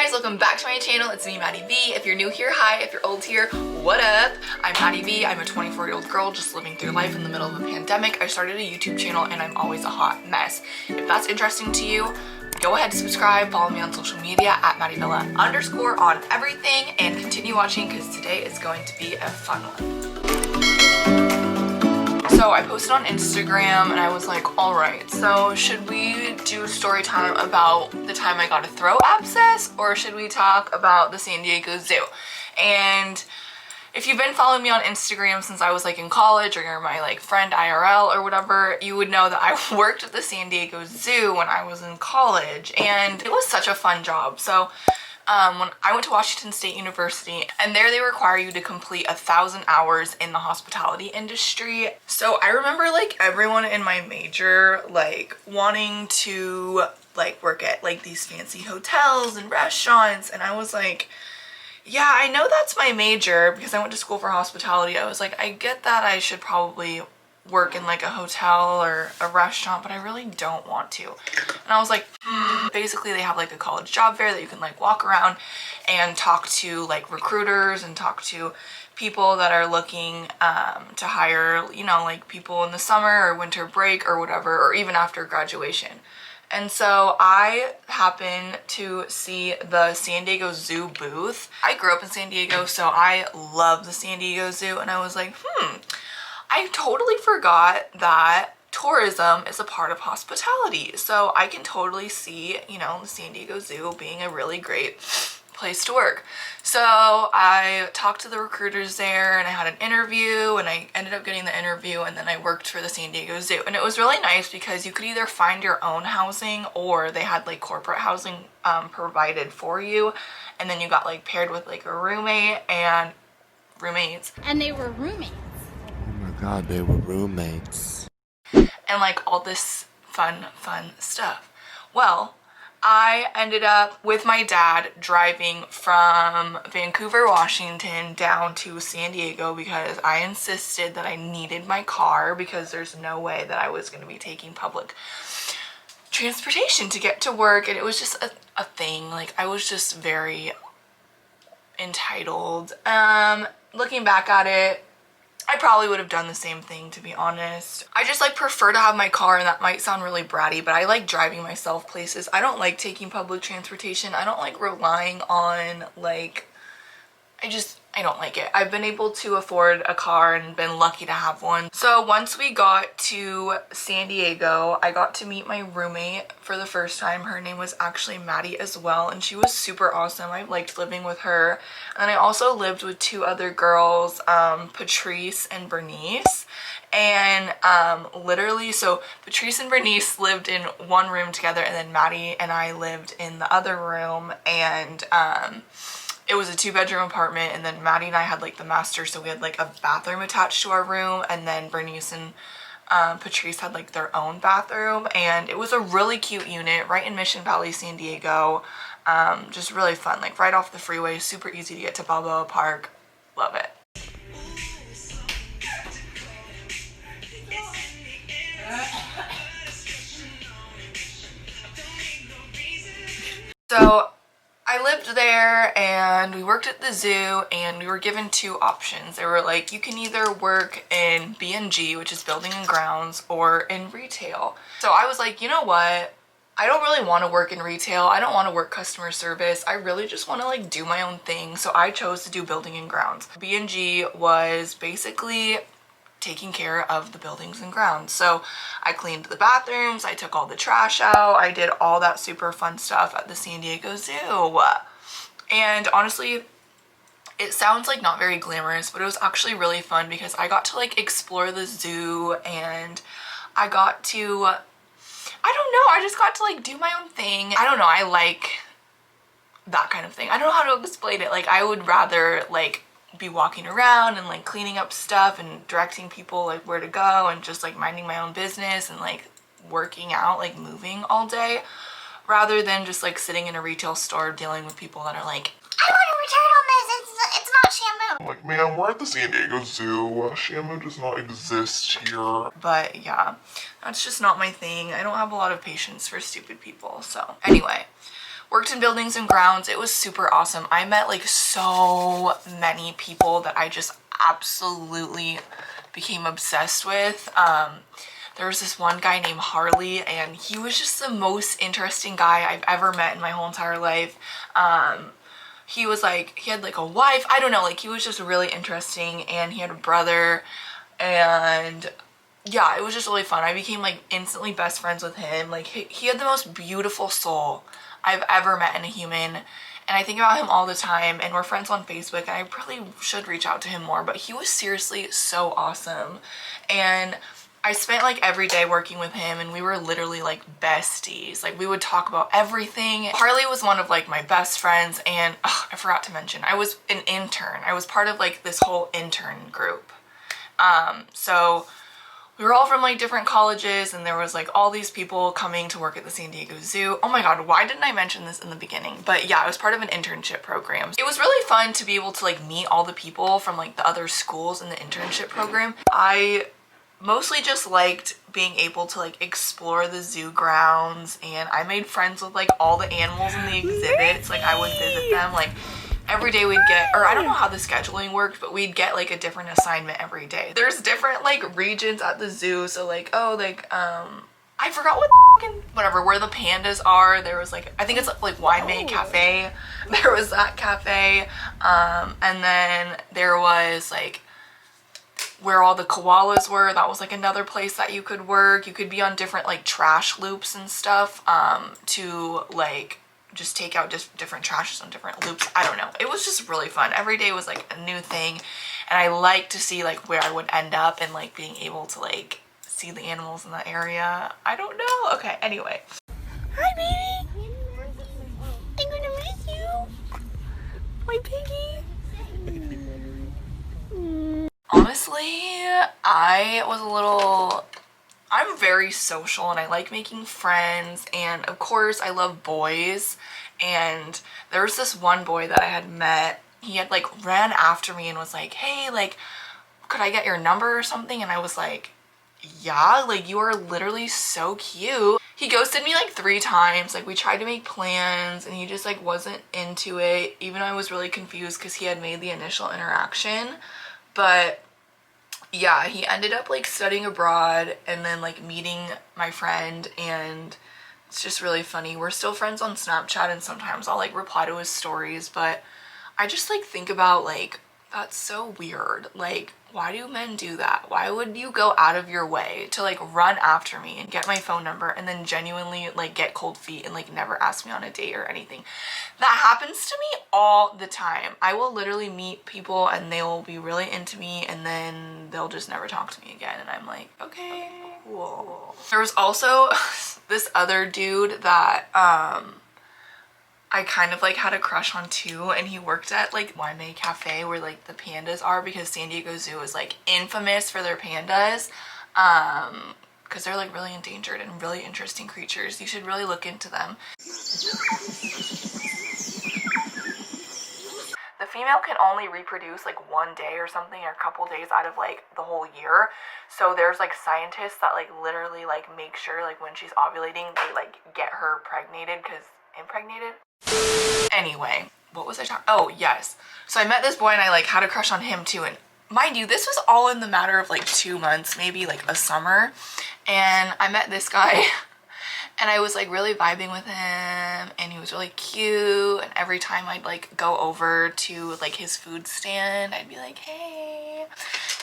guys, welcome back to my channel. It's me, Maddy V. If you're new here, hi. If you're old here, what up? I'm Maddy V. I'm a 24-year-old girl just living through life in the middle of a pandemic. I started a YouTube channel and I'm always a hot mess. If that's interesting to you, go ahead and subscribe, follow me on social media at MaddyVilla_ on everything, and continue watching because today is going to be a fun one. So I posted on Instagram and I was like, alright, so should we do story time about the time I got a throat abscess, or should we talk about the San Diego Zoo? And if you've been following me on Instagram since I was like in college, or you're my like friend IRL or whatever, you would know that I worked at the San Diego Zoo when I was in college, and it was such a fun job. So when I went to Washington State University, and there they require you to complete 1,000 hours in the hospitality industry. So I remember like everyone in my major like wanting to like work at like these fancy hotels and restaurants, and I was like, yeah, I know that's my major because I went to school for hospitality. I was like, I get that I should probably work in like a hotel or a restaurant, but I really don't want to. And I was like, basically they have like a college job fair that you can like walk around and talk to like recruiters and talk to people that are looking to hire, you know, like people in the summer or winter break or whatever, or even after graduation. And so I happened to see the San Diego Zoo booth. I grew up in San Diego, so I love the San Diego Zoo, and I was like, I totally forgot that tourism is a part of hospitality. So I can totally see, you know, the San Diego Zoo being a really great place to work. So I talked to the recruiters there and I had an interview, and I ended up getting the interview, and then I worked for the San Diego Zoo. And it was really nice because you could either find your own housing, or they had like corporate housing provided for you, and then you got like paired with like a roommate and roommates. And they were roommates. God, they were roommates. And like all this fun stuff. Well, I ended up with my dad driving from Vancouver, Washington down to San Diego because I insisted that I needed my car because there's no way that I was going to be taking public transportation to get to work. And it was just a thing. Like, I was just very entitled. Looking back at it, I probably would have done the same thing, to be honest. I just like prefer to have my car, and that might sound really bratty, but I like driving myself places. I don't like taking public transportation. I don't like relying on like, I don't like it. I've been able to afford a car and been lucky to have one. So once we got to San Diego, I got to meet my roommate for the first time. Her name was actually Maddy as well, and she was super awesome. I liked living with her. And I also lived with two other girls, Patrice and Bernice. And literally, so Patrice and Bernice lived in one room together, and then Maddy and I lived in the other room, and it was a 2-bedroom apartment, and then Maddy and I had like the master, so we had like a bathroom attached to our room, and then Bernice and Patrice had like their own bathroom, and it was a really cute unit right in Mission Valley, San Diego. Just really fun, like right off the freeway, super easy to get to Balboa Park. Love it. So I lived there and we worked at the zoo, and we were given two options. They were like, you can either work in B&G, which is building and grounds, or in retail. So I was like, you know what? I don't really want to work in retail. I don't want to work customer service. I really just want to like do my own thing. So I chose to do building and grounds. B&G was basically taking care of the buildings and grounds. So I cleaned the bathrooms, I took all the trash out, I did all that super fun stuff at the San Diego Zoo. And honestly, it sounds like not very glamorous, but it was actually really fun because I got to like explore the zoo, and I got to, I don't know, I just got to like do my own thing. I don't know, I like that kind of thing. I don't know how to explain it. Like, I would rather like be walking around and like cleaning up stuff and directing people like where to go, and just like minding my own business and like working out, like moving all day, rather than just like sitting in a retail store dealing with people that are like, I want to return on this, it's not shampoo. Like, ma'am, we're at the San Diego Zoo. Shampoo does not exist here. But yeah, that's just not my thing. I don't have a lot of patience for stupid people. So anyway, worked in buildings and grounds. It was super awesome. I met like so many people that I just absolutely became obsessed with. There was this one guy named Harley, and he was just the most interesting guy I've ever met in my whole entire life. He was like, he had like a wife, I don't know, like he was just really interesting, and he had a brother, and yeah, it was just really fun. I became like instantly best friends with him. Like he had the most beautiful soul I've ever met in a human, and I think about him all the time, and we're friends on Facebook, and I probably should reach out to him more, but he was seriously so awesome. And I spent like every day working with him, and we were literally like besties. Like we would talk about everything. Harley was one of like my best friends, and I forgot to mention, I was an intern. I was part of like this whole intern group. So we were all from like different colleges, and there was like all these people coming to work at the San Diego Zoo. Oh my god, why didn't I mention this in the beginning? But yeah, I was part of an internship program. It was really fun to be able to like meet all the people from like the other schools in the internship program. I mostly just liked being able to like explore the zoo grounds, and I made friends with like all the animals in the exhibits. Like I would visit them like every day. We'd get, or I don't know how the scheduling worked, but we'd get like a different assignment every day. There's different like regions at the zoo, so like, oh, like I forgot what whatever, where the pandas are. There was like, I think it's like Wine Cafe. There was that cafe, and then there was like where all the koalas were. That was like another place that you could work. You could be on different like trash loops and stuff, to like just take out just different trashes on different loops. I don't know. It was just really fun. Every day was like a new thing, and I like to see like where I would end up, and like being able to like see the animals in the area. I don't know. Okay, anyway. Hi, baby. I'm gonna miss you. My piggy. Honestly, I'm very social, and I like making friends, and of course I love boys. And there was this one boy that I had met. He had like ran after me and was like, hey, like, could I get your number or something? And I was like, yeah, like you are literally so cute. He ghosted me like 3 times. Like we tried to make plans, and he just like wasn't into it. Even though I was really confused because he had made the initial interaction. But yeah, he ended up like studying abroad and then like meeting my friend, and it's just really funny. We're still friends on Snapchat, and sometimes I'll like reply to his stories, but I just like think about like, that's so weird. Like, why do men do that? Why would you go out of your way to like run after me and get my phone number, and then genuinely like get cold feet and like never ask me on a date or anything? That happens to me all the time. I will literally meet people, and they will be really into me, and then they'll just never talk to me again, and I'm like, okay, cool. There was also this other dude that I kind of like had a crush on too, and he worked at like Wine Cafe where like the pandas are, because San Diego Zoo is like infamous for their pandas, because they're like really endangered and really interesting creatures. You should really look into them. The female can only reproduce like 1 day or something, or a couple days out of like the whole year. So there's like scientists that like literally like make sure like when she's ovulating they like get her impregnated. Anyway, what was I talking? Oh yes. So I met this boy, and I like had a crush on him too, and mind you, this was all in the matter of like 2 months, maybe like a summer. And I met this guy and I was like really vibing with him, and he was really cute, and every time I'd like go over to like his food stand, I'd be like, hey.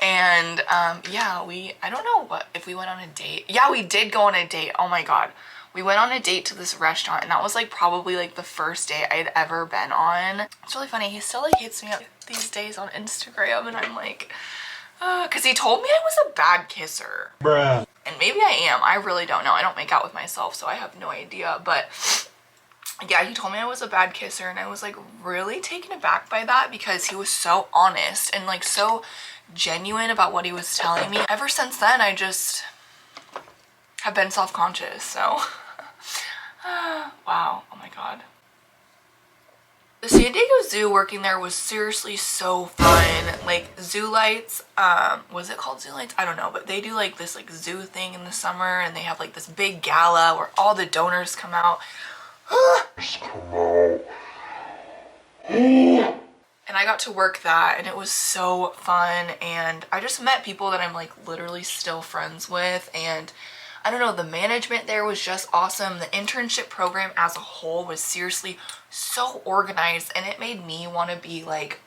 And yeah, I don't know if we went on a date. Yeah, we did go on a date. Oh my god. We went on a date to this restaurant, and that was like probably like the first date I'd ever been on. It's really funny. He still like hits me up these days on Instagram, and I'm like, because he told me I was a bad kisser. Bruh. And maybe I am. I really don't know. I don't make out with myself, so I have no idea. But yeah, he told me I was a bad kisser, and I was like really taken aback by that, because he was so honest and like so genuine about what he was telling me. Ever since then, I just have been self-conscious, so wow, oh my god. The San Diego Zoo, working there was seriously so fun. Like Zoo Lights, was it called Zoo Lights? I don't know, but they do like this like zoo thing in the summer, and they have like this big gala where all the donors come out. Just come out. And I got to work that and it was so fun, and I just met people that I'm like literally still friends with, and I don't know, the management there was just awesome. The internship program as a whole was seriously so organized, and it made me want to be like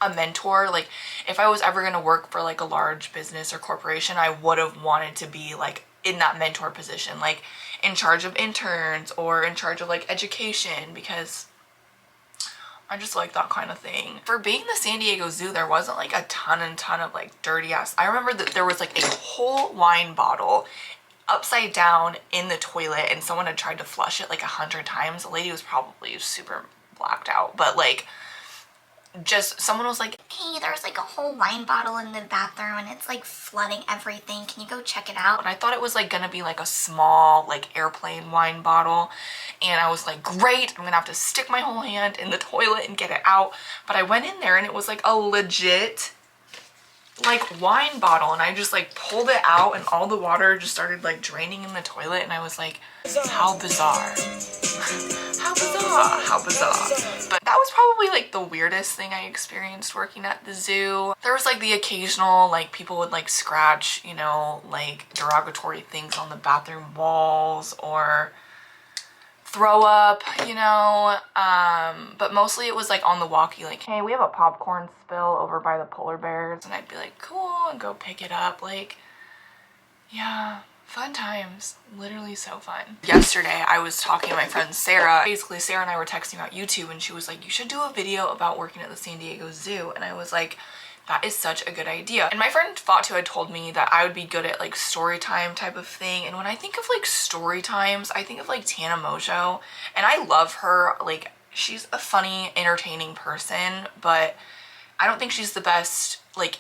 a mentor. Like if I was ever going to work for like a large business or corporation, I would have wanted to be like in that mentor position, like in charge of interns or in charge of like education, because I just like that kind of thing. For being the San Diego Zoo, there wasn't like a ton of like dirty ass. I remember that there was like a whole wine bottle upside down in the toilet, and someone had tried to flush it like 100 times. The lady was probably super blacked out, but like just someone was like, hey, there's like a whole wine bottle in the bathroom and it's like flooding everything. Can you go check it out? and I thought it was like gonna be like a small like airplane wine bottle, and I was like, great, I'm gonna have to stick my whole hand in the toilet and get it out. But I went in there and it was like a legit like wine bottle, and I just like pulled it out and all the water just started like draining in the toilet, and I was like, how bizarre. How bizarre, how bizarre. But that was probably like the weirdest thing I experienced working at the zoo. There was like the occasional like people would like scratch, you know, like derogatory things on the bathroom walls or throw up, you know, but mostly it was like on the walkie, like, hey, we have a popcorn spill over by the polar bears, and I'd be like, cool, and go pick it up. Like, yeah, fun times, literally so fun. Yesterday I was talking to my friend Sarah. Basically Sarah and I were texting about YouTube, and she was like, you should do a video about working at the San Diego Zoo, and I was like, that is such a good idea. And my friend Fatu had told me that I would be good at like story time type of thing. And when I think of like story times, I think of like Tana Mojo, and I love her. Like she's a funny, entertaining person, but I don't think she's the best like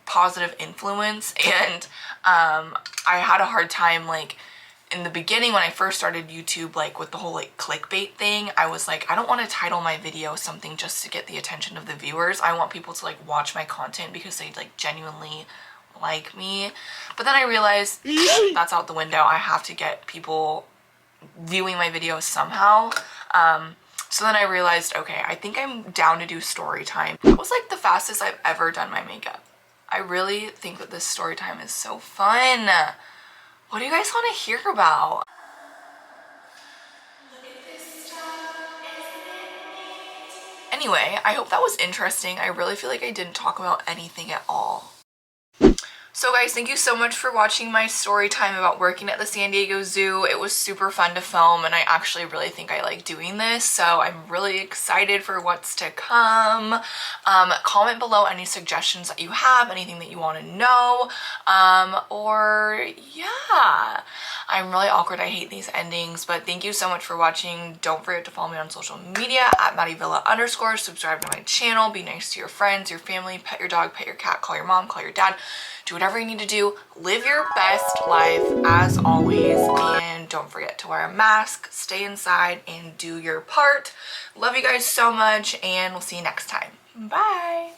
positive influence. And I had a hard time like in the beginning when I first started YouTube, like with the whole like clickbait thing. I was like, I don't want to title my video something just to get the attention of the viewers. I want people to like watch my content because they like genuinely like me. But then I realized that's out the window. I have to get people viewing my videos somehow. So then I realized, okay, I think I'm down to do story time. That was like the fastest I've ever done my makeup. I really think that this story time is so fun. What do you guys want to hear about? Look at this stuff, isn't it neat? Anyway, I hope that was interesting. I really feel like I didn't talk about anything at all. So guys, thank you so much for watching my story time about working at the San Diego Zoo. It was super fun to film, and I actually really think I like doing this, so I'm really excited for what's to come. Comment below any suggestions that you have, anything that you want to know, or yeah. I'm really awkward. I hate these endings, but thank you so much for watching. Don't forget to follow me on social media at MaddyVilla_. Subscribe to my channel. Be nice to your friends, your family, pet your dog, pet your cat, call your mom, call your dad. Do whatever you need to do. Live your best life as always, and don't forget to wear a mask, stay inside, and do your part. Love you guys so much, and we'll see you next time. Bye.